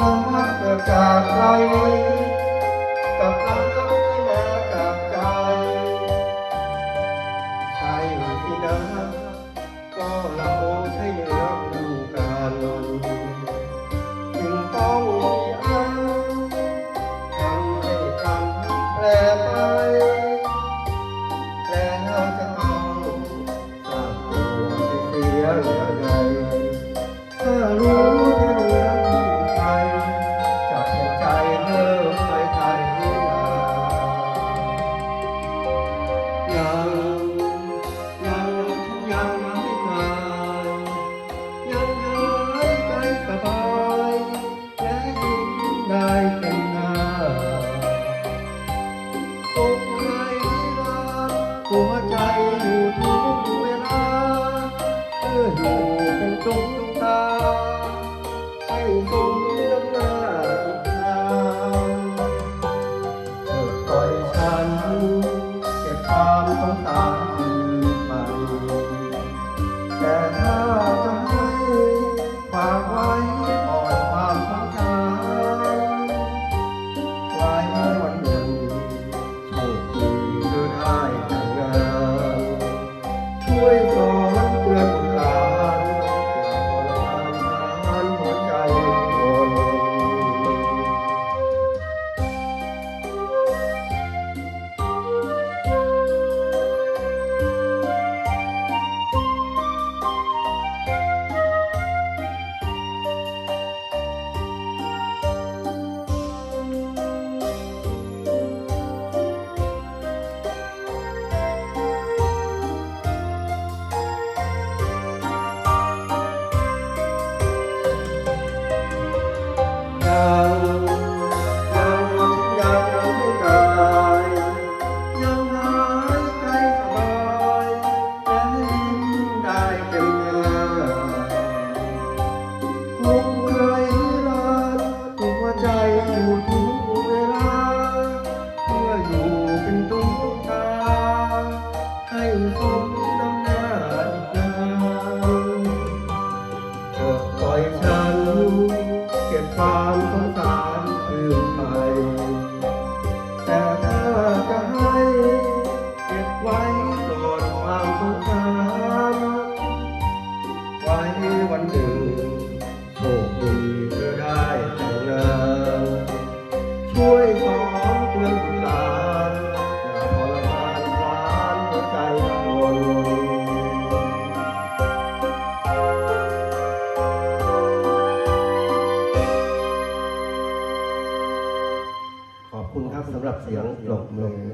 รักจะจากใครกับรักที่มาจากใจใช่ที่นะก็เราใช่รักคู่กันจึงต้องมีอันทำให้คำแปรไปแล้วจะต้องสร้างตัวเสียเหลือใดถ้ารู้ถ้าเนื้อใครจับใจเลิกไปไทยยังไม่ตายยังหายใจสบายและยิ้มได้เต็มหน้าอกใครลาหัวใจอยู่ทุกเวลาอยู่เป็นตุ๊กตาให้สมน้ำหน้าอีกคราวปล่อยฉันเก็บความสงสารคืนไปแต่ถ้าจะให้ฝากไว้ก่อนความสำคัญไว้วันหนึ่งโชคดีคือได้แต่งงานช่วยสอนเตือนบุตรหลานอย่าทรมานหัวใจคน ยังไม่ตายยังหายใจสบายและยิ้มได้เต็มหน้าคงเคยลาหัวใจอยู่ทุกเวลาเพื่ออยู่เป็นตุ๊กตาให้สมน้ำหน้าอีกนานปล่อยฉันเก็บความสงสารคืนไปแต่ถ้าจะให้เก็บไว้ก่อนความสงสารไว้วันหนึ่งโชคดีเธอได้แต่งงานช่วยสอนเตือนบุตรหลานอย่าทรมานหวานหัวใจคน ขอบคุณครับสำหรับเสียงปรบมือ